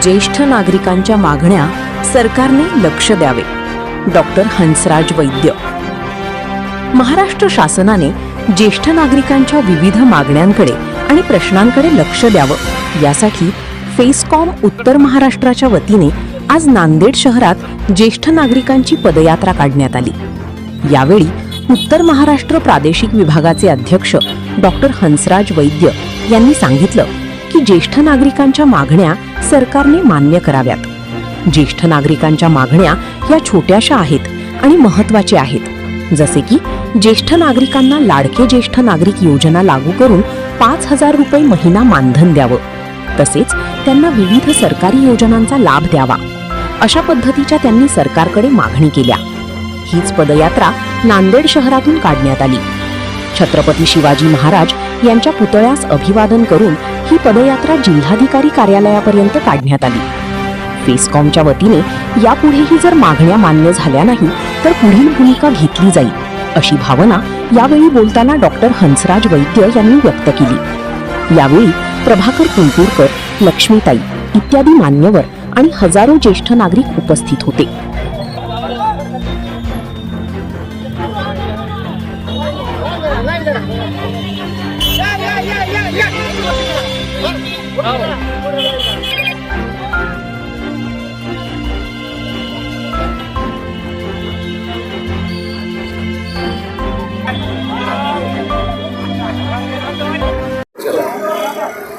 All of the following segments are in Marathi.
ज्येष्ठ नागरिकांच्या मागण्या सरकारने लक्ष द्यावे. डॉक्टर हंसराज वैद्य. महाराष्ट्र शासनाने ज्येष्ठ नागरिकांच्या विविध मागण्यांकडे आणि प्रश्नांकडे लक्ष द्यावं यासाठी फेसकॉम उत्तर महाराष्ट्राच्या वतीने आज नांदेड शहरात ज्येष्ठ नागरिकांची पदयात्रा काढण्यात आली. यावेळी उत्तर महाराष्ट्र प्रादेशिक विभागाचे अध्यक्ष डॉक्टर हंसराज वैद्य यांनी सांगितलं की ज्येष्ठ नागरिकांच्या मागण्या सरकारने मान्य कराव्यात. ज्येष्ठ नागरिकांच्या मागण्या या छोट्याशा आहेत आणि महत्त्वाच्या आहेत. जसे की ज्येष्ठ नागरिकांना लाडके ज्येष्ठ नागरिक योजना लागू करून 5,000 रुपये महिना मानधन द्यावं, तसेच त्यांना विविध सरकारी योजनांचा लाभ द्यावा, अशा पद्धतीच्या त्यांनी सरकारकडे मागणी केल्या. हीच पदयात्रा नांदेड शहरातून काढण्यात आली. छत्रपती शिवाजी महाराज यांच्या पुतळ्यास अभिवादन करून ही पदयात्रा जिल्हाधिकारी कार्यालयापर्यंत काढण्यात आली. फेसकॉमच्या वतीने यापुढेही जर मागण्या मान्य झाल्या नाही तर पुढील भूमिका घेतली जाईल, अशी भावना यावेळी बोलताना डॉक्टर हंसराज वैद्य यांनी व्यक्त केली. यावेळी प्रभाकर कुंटूरकर, लक्ष्मीताई इत्यादी मान्यवर आणि हजारो ज्येष्ठ नागरिक उपस्थित होते.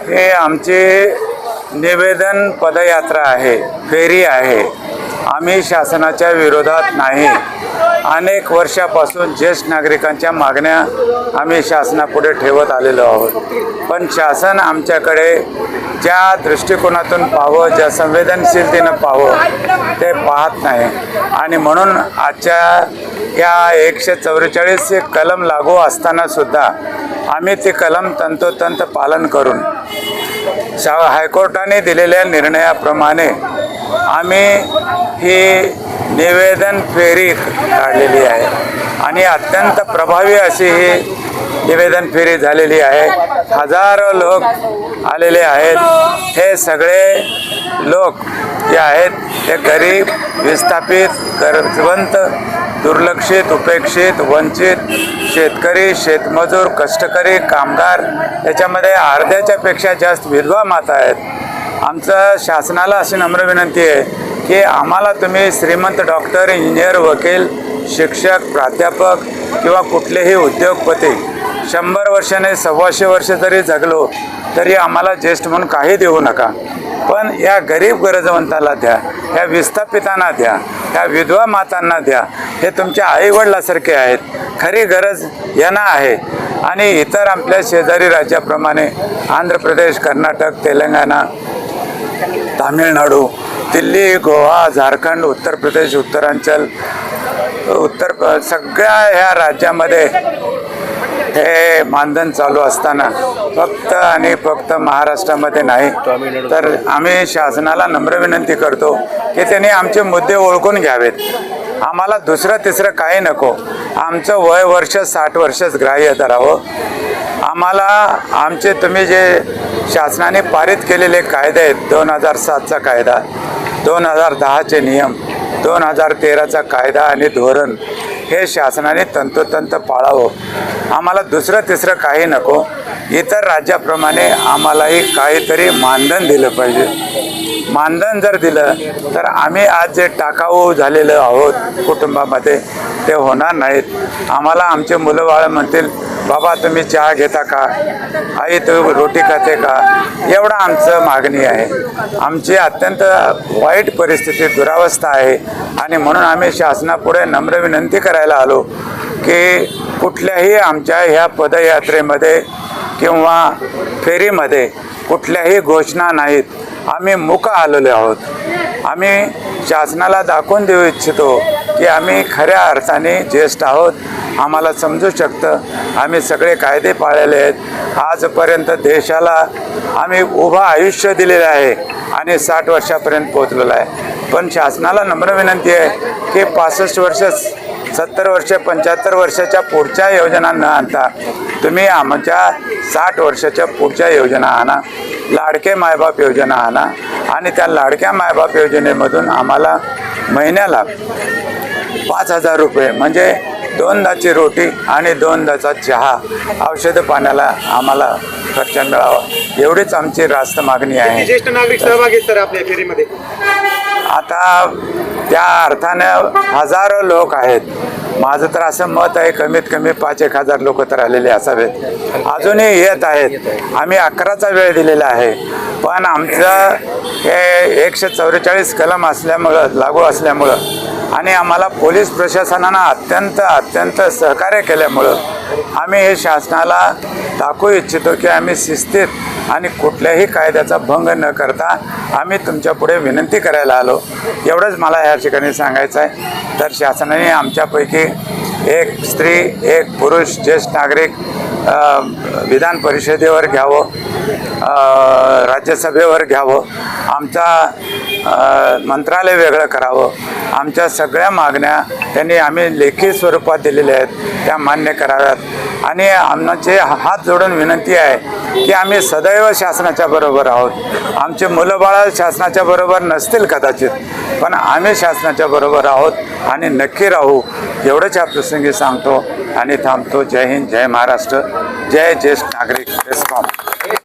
हे आमचे निवेदन पदयात्रा आहे, फेरी आहे. आम्ही शासनाच्या विरोधात नाही. अनेक वर्षापासून ज्येष्ठ नागरिकांच्या मागण्या आम्ही शासनापुढे ठेवत आलेलो आहोत. पण शासन आमच्याकडे ज्या दृष्टिकोनातून पाहावं, ज्या संवेदनशीलतेनं पाहावं ते पाहत नाही. आणि म्हणून आजच्या या 144 कलम लागू असतानासुद्धा आम्ही ते कलम तंतोतंत पालन करून हायकोर्टाने दिलेल्या निर्णयाप्रमाणे आम्ही ही निवेदन फेरी काढलेली आहे आणि अत्यंत प्रभावी अशी ही निवेदन फेरी झालेली आहे. हजारो लोक आलेले आहेत. हे सगळे लोक जे आहेत ते गरीब, विस्थापित, गरजवंत, दुर्लक्षित, उपेक्षित, वंचित, शेतकरी, शेतमजूर, कष्टकरी, कामगार, याच्यामध्ये अर्ध्याच्या पेक्षा जास्त विधवा माता आहेत. आमचं शासनाला अशी नम्र विनंती आहे की आम्हाला तुम्ही श्रीमंत डॉक्टर, इंजिनियर, वकील, शिक्षक, प्राध्यापक किंवा कुठलेही उद्योगपती 100 वर्षाने 125 वर्ष जरी जगलो तरी आम्हाला ज्येष्ठ म्हणून काही देऊ नका. पण या गरीब गरजवंताला द्या, या विस्थापितांना द्या, या विधवा मातांना द्या. हे तुमच्या आईवडिलासारखे आहेत. खरी गरज यांना आहे. आणि इतर आपल्या शेजारी राज्याप्रमाणे आंध्र प्रदेश, कर्नाटक, तेलंगणा, तामिळनाडू, दिल्ली, गोवा, झारखंड, उत्तर प्रदेश, उत्तरांचल, सगळ्या ह्या राज्यामध्ये हे मानधन चालू असताना फक्त आणि फक्त महाराष्ट्रामध्ये नाही. तर आम्ही शासनाला नम्र विनंती करतो की त्यांनी आमचे मुद्दे ओळखून घ्यावेत. आम्हाला दुसरं तिसरं काही नको. आमचं वय वर्ष 60 वर्षच ग्राह्य धरावं. आम्हाला आमचे तुम्ही जे शासनाने पारित केलेले कायदे आहेत, 2007चा कायदा, 2010चे नियम, 2013चा कायदा आणि धोरण, हे शासनाने तंतोतंत पाळावं. आम्हाला दुसरं तिसरं काही नको. इतर राज्याप्रमाणे आम्हालाही काहीतरी मानधन दिलं पाहिजे. मानधन जर दिलं तर आम्ही आज जे टाकाऊ झालेलं आहोत कुटुंबामध्ये ते होणार नाहीत. आम्हाला आमचे मुलं बाळ म्हणतील, बाबा तुम्ही चहा घेता का, आई तू रोटी खाते का, एवढं आमचं मागणी आहे. आमची अत्यंत वाईट परिस्थिती, दुरावस्था आहे. आणि म्हणून आम्ही शासनापुढे नम्र विनंती करायला आलो की कुठल्याही आमच्या ह्या पदयात्रेमध्ये किंवा फेरीमध्ये कुठल्याही घोषणा नाहीत. आम्ही मूक आलेलो आहोत. आम्ही शासनाला दाखवून देऊ इच्छितो की आम्ही खऱ्या अर्थाने ज्येष्ठ आहोत. आम्हाला समजू शकतं. आम्ही सगळे कायदे पाळलेले आहेत. आजपर्यंत देशाला आम्ही उभं आयुष्य दिलेलं आहे आणि 60 वर्षापर्यंत पोहोचलेलं आहे. पण शासनाला नम्र विनंती आहे की 65 वर्ष 70 वर्ष 75 वर्षाच्या पुढच्या योजना न आणता तुम्ही आमच्या 60 वर्षाच्या पुढच्या योजना आणा, लाडके मायबाप योजना आणा आणि त्या लाडक्या मायबाप योजनेमधून आम्हाला महिन्याला 5,000 रुपये म्हणजे 2दाची रोटी आणि 2दाचा चहा, औषध पाण्याला आम्हाला खर्च मिळावा, एवढीच आमची रास्त मागणी आहे. ज्येष्ठ नागरिक सहभागी आहेत सर आपल्या फेरीमध्ये. आता त्या अर्थानं हजारो लोक आहेत. माझं तर असं मत आहे कमीत कमी 5,000 लोक तर आलेले असावेत. अजूनही येत आहेत. आम्ही 11चा वेळ दिलेला आहे, पण आमचं हे 144 कलम असल्यामुळं लागू असल्यामुळं आणि आम्हाला पोलीस प्रशासनानं अत्यंत सहकार्य केल्यामुळं आम्ही हे शासनाला दाखवू इच्छितो की आम्ही शिस्तीत आणि कुठल्याही कायद्याचा भंग न करता आम्ही तुमच्या पुढे विनंती करायला आलो. एवढंच मला या ठिकाणी सांगायचं आहे. तर शासनाने आमच्यापैकी एक स्त्री एक पुरुष ज्येष्ठ नागरिक विधान परिषदेवर घ्यावं, राज्यसभेवर घ्यावं, आमचा मंत्रालय वेगळं करावं. आमच्या सगळ्या मागण्या त्यांनी आम्ही लेखी स्वरूपात दिलेल्या आहेत, त्या मान्य कराव्यात. आणि आमचे हात जोडून विनंती आहे की आम्ही सदैव शासनाच्या बरोबर आहोत. आमचे मुलं बाळं शासनाच्या बरोबर नसतील कदाचित, पण आम्ही शासनाच्या बरोबर आहोत आणि नक्की राहू, एवढंच या प्रसंगी सांगतो आणि थांबतो. जय हिंद, जय महाराष्ट्र, जय ज्येष्ठ नागरिक. बेस्कॉम.